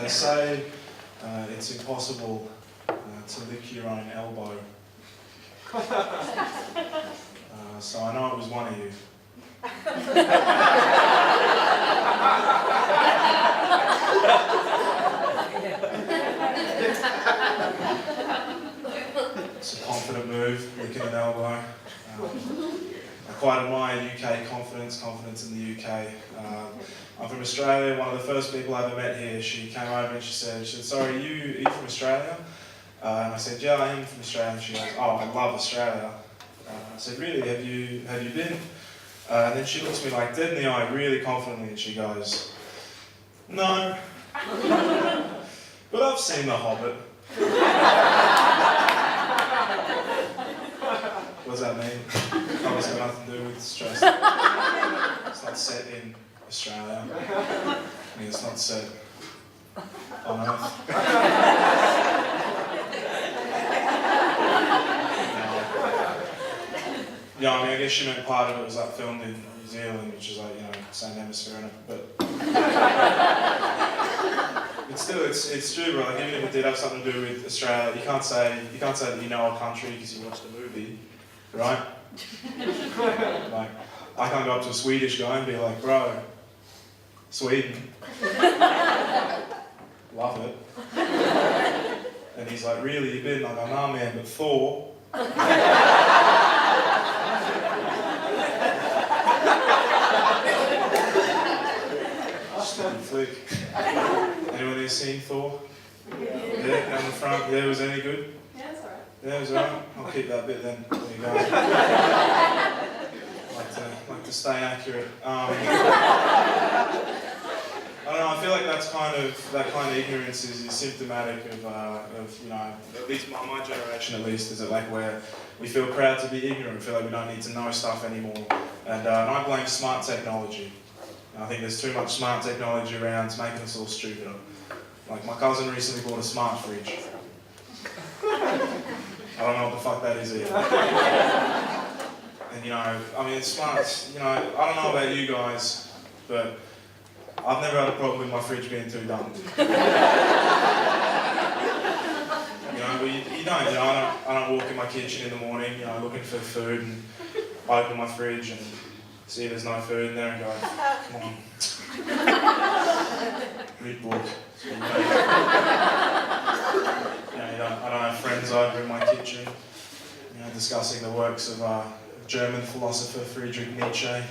They say it's impossible to lick your own elbow. So I know it was one of you. It's a confident move, licking an elbow. I quite admire UK confidence in the UK. I'm from Australia. One of the first people I ever met here, she came over and she said, sorry, are you from Australia? And I said, yeah, I am from Australia. And she goes, oh, I love Australia. I said, really, have you been? And then she looks me like dead in the eye, really confidently, and she goes, no, but I've seen The Hobbit. What does that mean? It's got nothing to do with Australia. It's not set in Australia. I mean, it's not set on Earth. Yeah, I mean, I guess she meant part of it was like filmed in New Zealand, which is like, you know, same hemisphere in it, but still, it's true, bro. Like, even if it did have something to do with Australia, you can't say that you know a country because you watched the movie, right? Like, I can't go up to a Swedish guy and be like, bro, Sweden, love it. And he's like, really, you've been? Like, nah, man, but Thor. Stupid flick. Anyone here seen Thor? Yeah, down the front. Yeah, was any good? Yeah, it's alright. Yeah, it was alright. I'll keep that bit then. There you go. like to stay accurate. I don't know. I feel like that kind of ignorance is symptomatic of you know, at least my generation at least, is it like where we feel proud to be ignorant. We feel like we don't need to know stuff anymore, and I blame smart technology. I think there's too much smart technology around. It's making us all stupider. Like, my cousin recently bought a smart fridge. I don't know what the fuck that is either. And you know, I mean, it's smart. You know, I don't know about you guys, but I've never had a problem with my fridge being too dumb. You know, but you don't. You know, I don't walk in my kitchen in the morning, you know, looking for food and open my fridge and see there's no food in there and go, come on, read book. So, you know, I don't have friends over in my kitchen, you know, discussing the works of German philosopher Friedrich Nietzsche.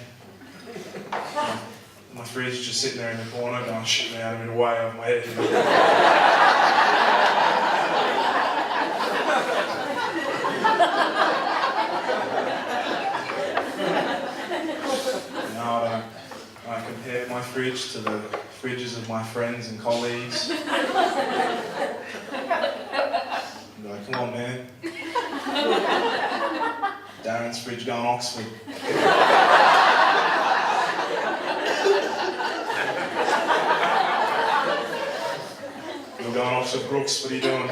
My fridge is just sitting there in the corner going, shit, man, I'm in way over my head. I compare my fridge to the fridges of my friends and colleagues. I'm like, come on, man. Darren's fridge going Oxford. You're going Oxford Brooks, what are you doing?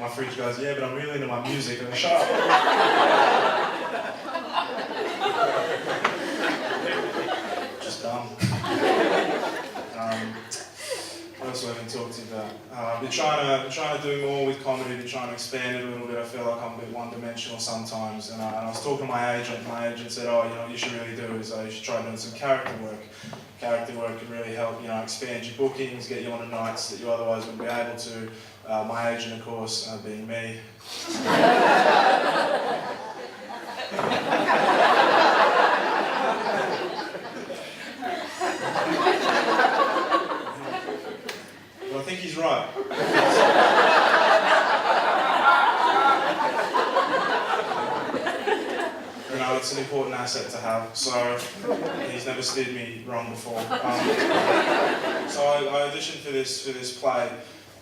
My fridge goes, yeah, but I'm really into my music. And shut up. What else have I been talking to you about? I've been trying to do more with comedy, been trying to expand it a little bit. I feel like I'm a bit one-dimensional sometimes. And I was talking to my agent said, oh, you know what you should really do is you should try doing some character work. Character work can really help, you know, expand your bookings, get you on nights that you otherwise wouldn't be able to. My agent, of course, being me. I think he's right. You know, it's an important asset to have, so he's never steered me wrong before. So I auditioned for this play,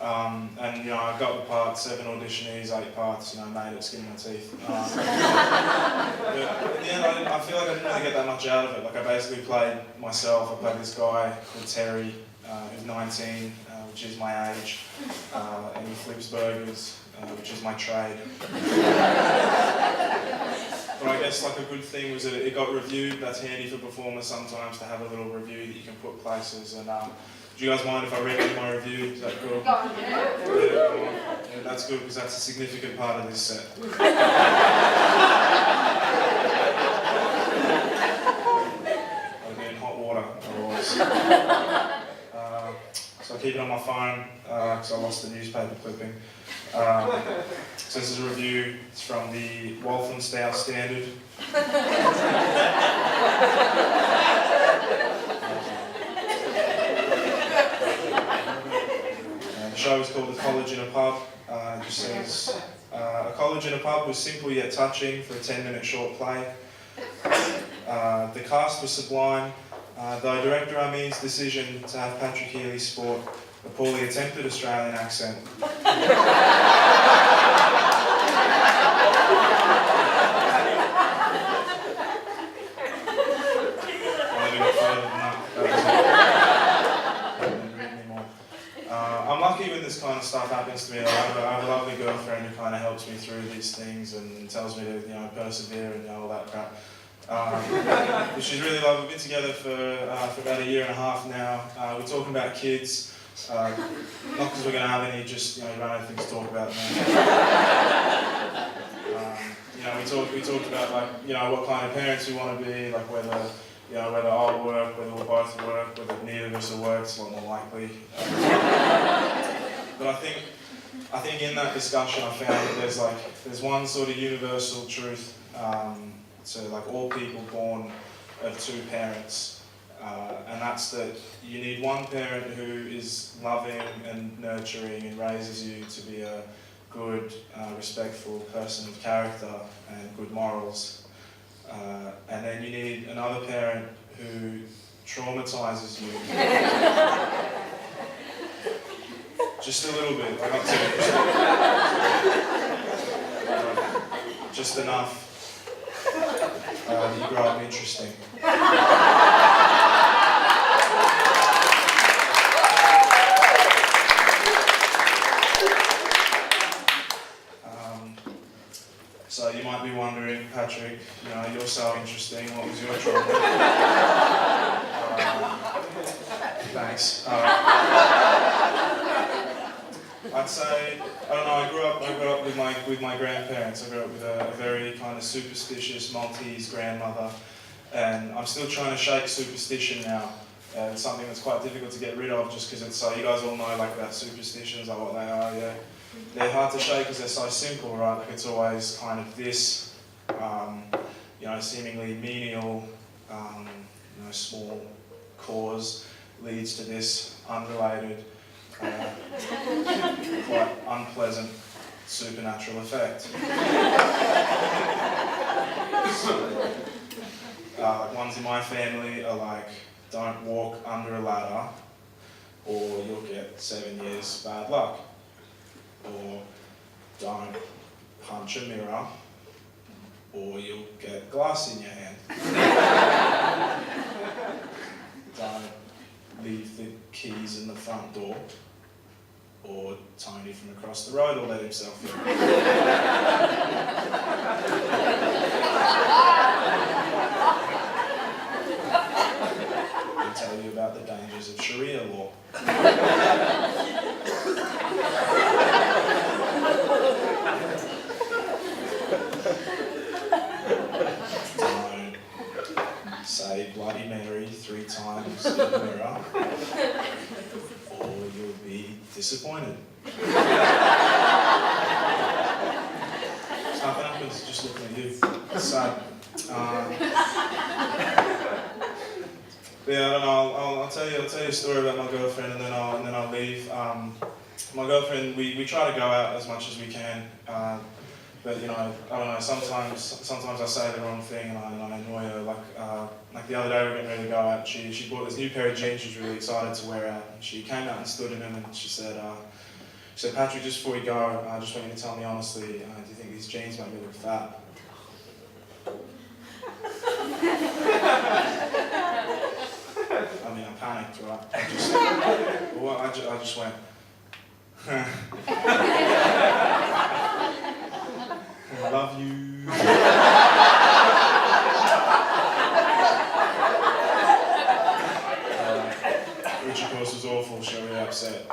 and you know, I got the part, 7 auditionees, 8 parts, you know, made it, skin my teeth. But in the end, I feel like I didn't really get that much out of it. Like, I basically played myself. I played this guy called Terry, who's 19. Which is my age, and he flips burgers, which is my trade. But I guess like a good thing was that it got reviewed. That's handy for performers sometimes to have a little review that you can put places. And do you guys mind if I read out my review? Is that cool? Yeah, that's good because that's a significant part of this set. I'll be in hot water otherwise. So I keep it on my phone because I lost the newspaper clipping. So this is a review. It's from the Walthamstow Standard. The show is called The College in a Pub. It just says, a college in a pub was simple yet touching for a 10-minute short play. The cast was sublime, though director Amin's decision to have Patrick Healy sport a poorly attempted Australian accent. I'm lucky when this kind of stuff happens to me. I have a lovely girlfriend who kind of helps me through these things and tells me to, persevere and all that crap. But she's really lovely. We've been together for about a year and a half now. We're talking about kids, not because we're going to have any, just we don't have anything to talk about now. We talked about what kind of parents we want to be, like whether I'll work, whether we'll both work, whether neither of us will work. It's a lot more likely. But I think in that discussion I found that there's one sort of universal truth. So like all people born of two parents, and that's that you need one parent who is loving and nurturing and raises you to be a good, respectful person of character and good morals. And then you need another parent who traumatises you. Just a little bit, like not too much. Just enough that you grow up interesting. So you might be wondering, Patrick, you're so interesting, what was your trauma? Thanks. I'd say, I grew up with my grandparents. I grew up with a very kind of superstitious Maltese grandmother, and I'm still trying to shake superstition now. It's something that's quite difficult to get rid of just because it's so, you guys all know about superstitions, like what they are, yeah. They're hard to shake because they're so simple, right? Like it's always kind of this, seemingly menial, small cause leads to this unrelated, quite unpleasant supernatural effect. So, ones in my family are like, don't walk under a ladder or you'll get 7 years bad luck. Or don't punch a mirror, or you'll get glass in your hand. Don't leave the keys in the front door, or Tony from across the road will let himself in. I'll tell you about the dangers of Sharia law. Don't say Bloody Mary 3 times in the mirror, or you'll be disappointed. Stuff happens just looking at you. It's sad. Yeah, I don't know. I'll tell you a story about my girlfriend, and then I'll leave. My girlfriend, we try to go out as much as we can, but I don't know. Sometimes I say the wrong thing, and I annoy her. Like the other day, we were getting ready to go out. She bought this new pair of jeans. She was really excited to wear out. She came out and stood in them, and she said, Patrick, just before we go, I just want you to tell me honestly, do you think these jeans make me look fat? I mean, I panicked, right? I just went, I love you. awful. She got really upset.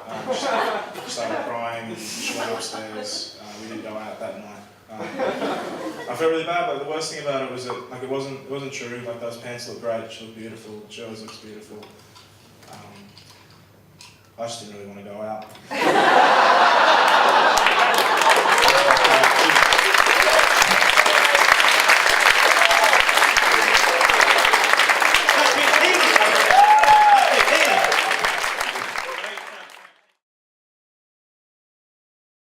She started crying and she went upstairs. We didn't go out that night. I felt really bad, but the worst thing about it was that like it wasn't true. Like those pants look great. She looked beautiful. She always looks beautiful. I just didn't really want to go out.